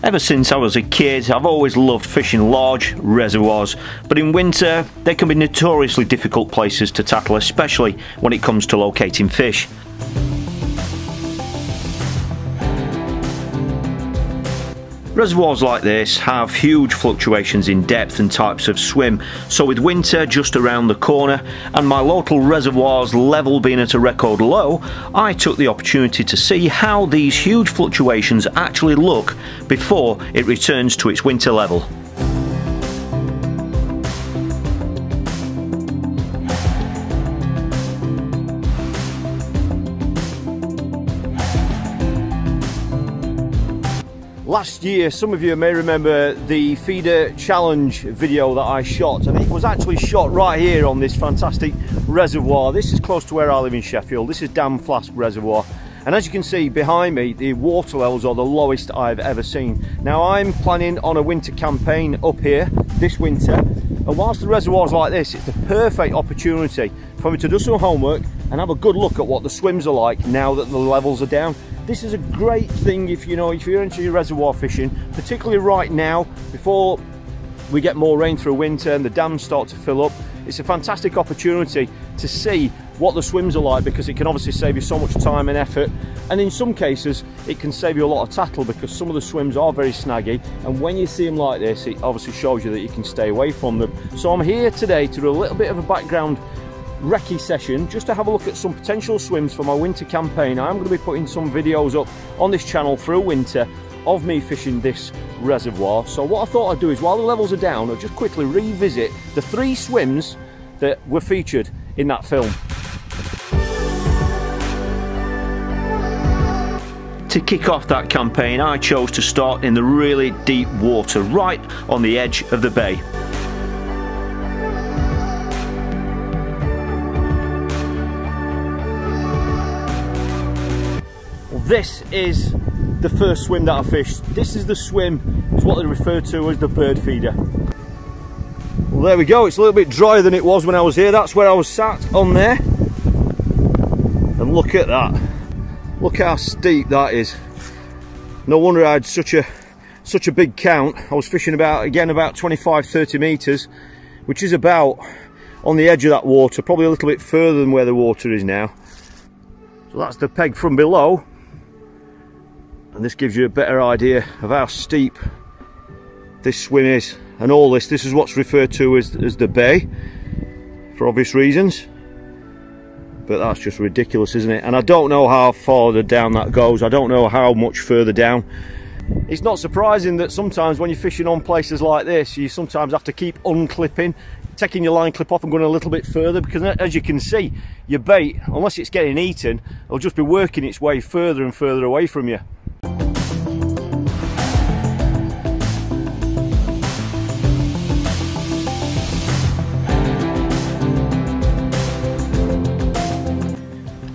Ever since I was a kid, I've always loved fishing large reservoirs, but in winter they can be notoriously difficult places to tackle, especially when it comes to locating fish. Reservoirs like this have huge fluctuations in depth and types of swim, so with winter just around the corner and my local reservoir's level being at a record low, I took the opportunity to see how these huge fluctuations actually look before it returns to its winter level. Last year, some of you may remember the feeder challenge video that I shot, and it was actually shot right here on this fantastic reservoir. This is close to where I live in Sheffield. This is Damflask Reservoir, and as you can see behind me, the water levels are the lowest I've ever seen. Now I'm planning on a winter campaign up here this winter, and whilst the reservoir's like this, it's the perfect opportunity for me to do some homework and have a good look at what the swims are like now that the levels are down. This is a great thing if you're into your reservoir fishing, particularly right now before we get more rain through winter and the dams start to fill up. It's a fantastic opportunity to see what the swims are like, because it can obviously save you so much time and effort, and in some cases it can save you a lot of tackle, because some of the swims are very snaggy, and when you see them like this, it obviously shows you that you can stay away from them. So I'm here today to do a little bit of a background recce session just to have a look at some potential swims for my winter campaign. I'm going to be putting some videos up on this channel through winter of me fishing this reservoir. So what I thought I'd do is, while the levels are down, I'll just quickly revisit the 3 swims that were featured in that film. To kick off that campaign, I chose to start in the really deep water right on the edge of the bay. This is the first swim that I fished. This is the swim, is what they refer to as the bird feeder. Well, there we go. It's a little bit drier than it was when I was here. That's where I was sat on there. And look at that. Look how steep that is. No wonder I had such a big count. I was fishing about 25-30 meters, which is about on the edge of that water, probably a little bit further than where the water is now. So that's the peg from below. And this gives you a better idea of how steep this swim is. And all this is what's referred to as the bay, for obvious reasons. But that's just ridiculous, isn't it? And I don't know how far down that goes. I don't know how much further down. It's not surprising that sometimes when you're fishing on places like this, you sometimes have to keep unclipping, taking your line clip off and going a little bit further, because as you can see, your bait, unless it's getting eaten, it'll just be working its way further and further away from you.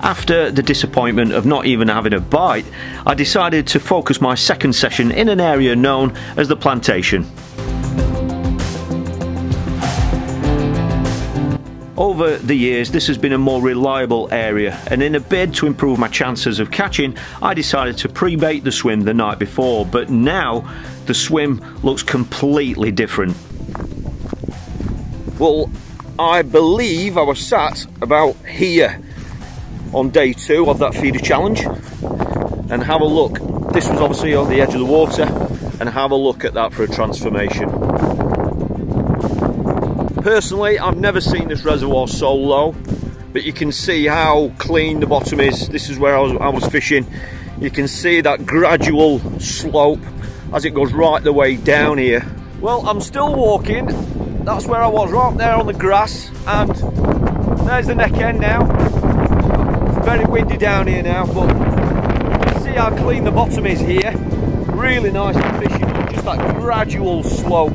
After the disappointment of not even having a bite, I decided to focus my second session in an area known as the Plantation. Over the years, this has been a more reliable area, and in a bid to improve my chances of catching, I decided to pre-bait the swim the night before, but now the swim looks completely different. Well, I believe I was sat about here on day 2 of that feeder challenge, and have a look. This was obviously on the edge of the water, and have a look at that for a transformation. Personally, I've never seen this reservoir so low, but you can see how clean the bottom is. This is where I was fishing. You can see that gradual slope as it goes right the way down here. Well, I'm still walking. That's where I was, right there on the grass, and there's the neck end now. Very windy down here now, but you can see how clean the bottom is here. Really nice to fish in, just that gradual slope.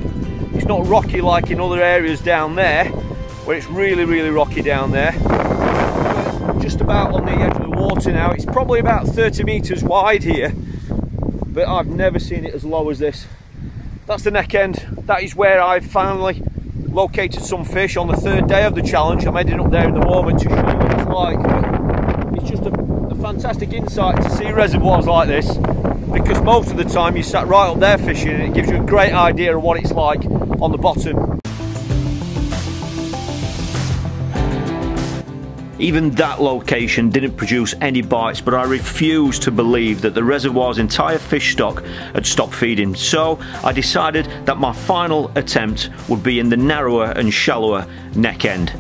It's not rocky like in other areas down there, where it's really rocky down there. We're just about on the edge of the water now. It's probably about 30 meters wide here, but I've never seen it as low as this. That's the neck end. That is where I finally located some fish on the 3rd day of the challenge. I'm heading up there in the moment to show you what it's like. It's just a fantastic insight to see reservoirs like this because most of the time you sat right up there fishing and it gives you a great idea of what it's like on the bottom. Even that location didn't produce any bites, but I refused to believe that the reservoir's entire fish stock had stopped feeding. So I decided that my final attempt would be in the narrower and shallower neck end.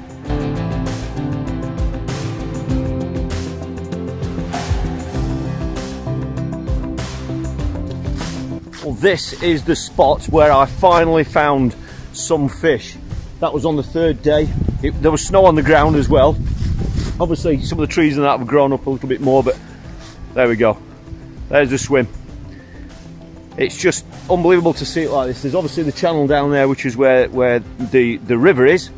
Well, this is the spot where I finally found some fish. That was on the third day. There was snow on the ground as well. Obviously some of the trees and that have grown up a little bit more, but there we go. There's the swim. It's just unbelievable to see it like this. There's obviously the channel down there, which is where the river is.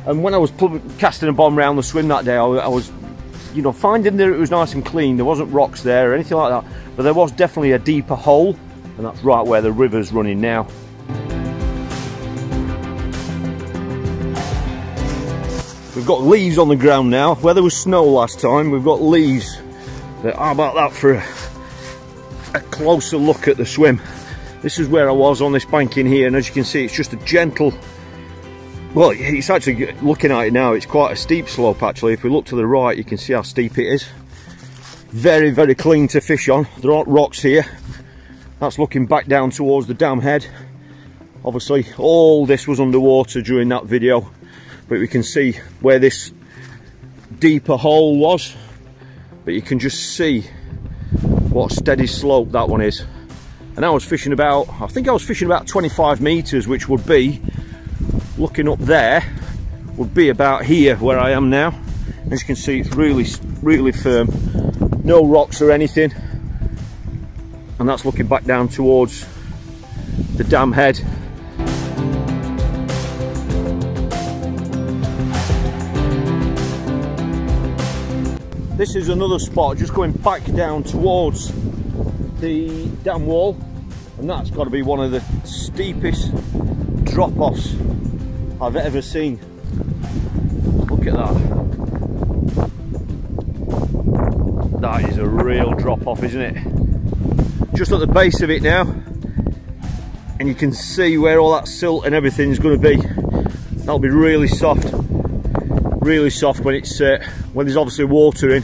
And when I was casting a bomb around the swim that day, I was, you know, finding that it was nice and clean. There wasn't rocks there or anything like that, but there was definitely a deeper hole, and that's right where the river's running now. We've got leaves on the ground now. Where there was snow last time, we've got leaves. How about that for a closer look at the swim? This is where I was on this banking here, and as you can see, it's just a gentle, well, it's actually, looking at it now, it's quite a steep slope actually. If we look to the right, you can see how steep it is. Very, very clean to fish on. There aren't rocks here. That's looking back down towards the dam head. Obviously, all this was underwater during that video, but we can see where this deeper hole was, but you can just see what steady slope that one is. And I was fishing about, I think I was fishing about 25 meters, which would be, looking up there, would be about here where I am now. As you can see, it's really, really firm. No rocks or anything. And that's looking back down towards the dam head. This is another spot just going back down towards the dam wall, and that's got to be one of the steepest drop-offs I've ever seen. Look at that. That is a real drop-off, isn't it? Just at the base of it now, and you can see where all that silt and everything is going to be. That'll be really soft when it's when there's obviously water in.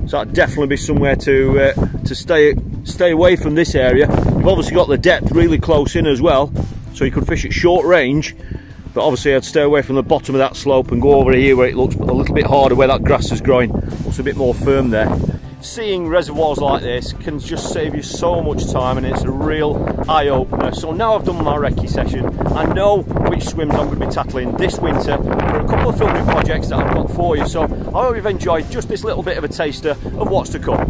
So that'd definitely be somewhere to stay away from this area. You've obviously got the depth really close in as well, so you could fish at short range, but obviously I'd stay away from the bottom of that slope and go over here where it looks a little bit harder, where that grass is growing. Looks a bit more firm there. Seeing reservoirs like this can just save you so much time, and it's a real eye-opener. So now I've done my recce session, I know which swims I'm going to be tackling this winter for a couple of filming projects that I've got for you. So I hope you've enjoyed just this little bit of a taster of what's to come.